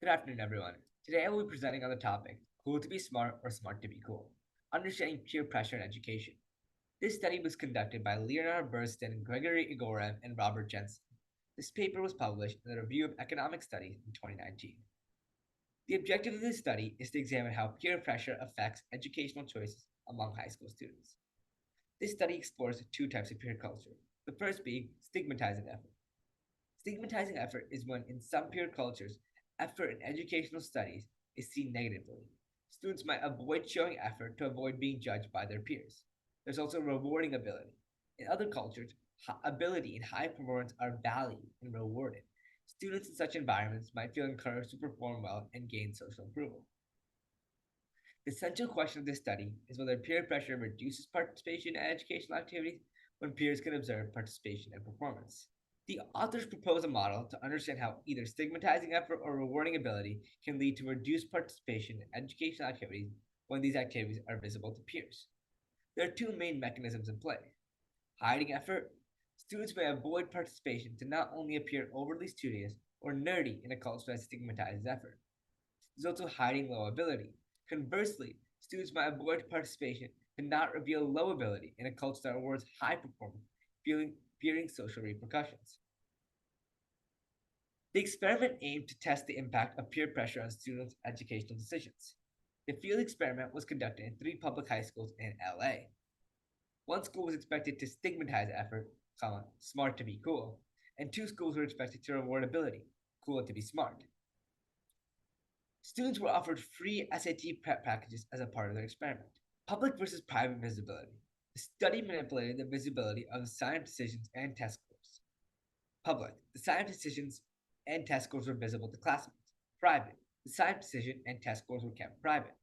Good afternoon, everyone. Today I will be presenting on the topic Cool to be smart or smart to be cool? Understanding peer pressure in education. This study was conducted by Leonard Burston, Gregory Igorev, and Robert Jensen. This paper was published in the Review of Economic Studies in 2019. The objective of this study is to examine how peer pressure affects educational choices among high school students. This study explores two types of peer culture, the first being stigmatizing effort. Stigmatizing effort is when, in some peer cultures, effort in educational studies is seen negatively. Students might avoid showing effort to avoid being judged by their peers. There's also rewarding ability. In other cultures, ability and high performance are valued and rewarded. Students in such environments might feel encouraged to perform well and gain social approval. The central question of this study is whether peer pressure reduces participation in educational activities when peers can observe participation and performance. The authors propose a model to understand how either stigmatizing effort or rewarding ability can lead to reduced participation in educational activities when these activities are visible to peers. There are two main mechanisms in play. Hiding effort. Students may avoid participation to not only appear overly studious or nerdy in a culture that stigmatizes effort. There's also hiding low ability. Conversely, students might avoid participation to not reveal low ability in a culture that rewards high performance, fearing social repercussions. The experiment aimed to test the impact of peer pressure on students' educational decisions. The field experiment was conducted in three public high schools in LA. One school was expected to stigmatize effort, smart to be cool, and two schools were expected to reward ability, cool to be smart. Students were offered free SAT prep packages as a part of their experiment. Public versus private visibility. The study manipulated the visibility of the science decisions and test scores. Public, the science decisions and test scores were visible to classmates. Private, the science decision and test scores were kept private.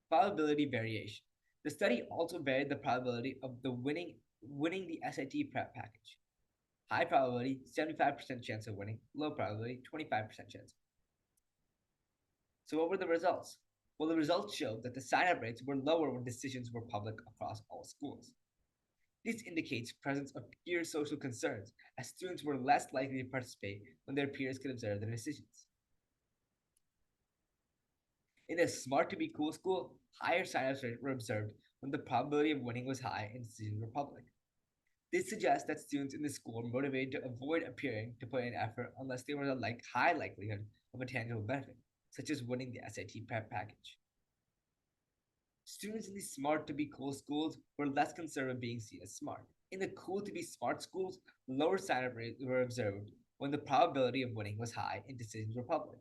Probability variation. The study also varied the probability of the winning the SAT prep package. High probability, 75% chance of winning. Low probability, 25% chance. So what were the results? Well, the results showed that the sign-up rates were lower when decisions were public across all schools. This indicates presence of peer social concerns, as students were less likely to participate when their peers could observe their decisions. In a smart to be cool school, higher sign-up rates were observed when the probability of winning was high and decisions were public. This suggests that students in the school were motivated to avoid appearing to put in effort unless there was a high likelihood of a tangible benefit, such as winning the SAT prep package. Students in these smart to be cool schools were less concerned with being seen as smart. In the cool to be smart schools, lower sign-up rates were observed when the probability of winning was high and decisions were public.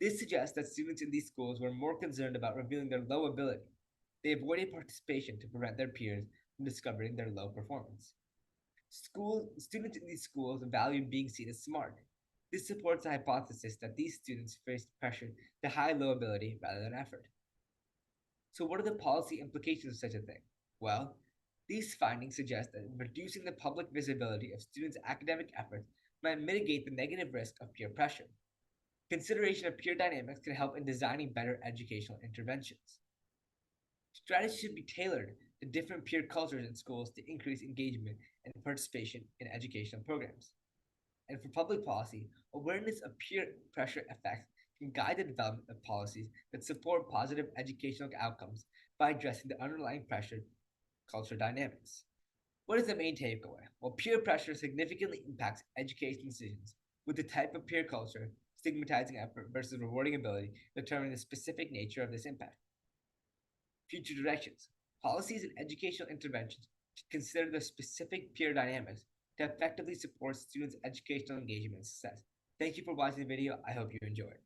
This suggests that students in these schools were more concerned about revealing their low ability. They avoided participation to prevent their peers from discovering their low performance. Students in these schools valued being seen as smart. This supports the hypothesis that these students faced pressure to high low ability rather than effort. So, what are the policy implications of such a thing? Well, these findings suggest that reducing the public visibility of students' academic efforts might mitigate the negative risk of peer pressure. Consideration of peer dynamics can help in designing better educational interventions. Strategies should be tailored to different peer cultures in schools to increase engagement and participation in educational programs. And for public policy, awareness of peer pressure effects can guide the development of policies that support positive educational outcomes by addressing the underlying pressure culture dynamics. What is the main takeaway? Well, peer pressure significantly impacts education decisions, with the type of peer culture, stigmatizing effort versus rewarding ability, determining the specific nature of this impact. Future directions. Policies and educational interventions should consider the specific peer dynamics to effectively support students' educational engagement and success. Thank you for watching the video. I hope you enjoyed.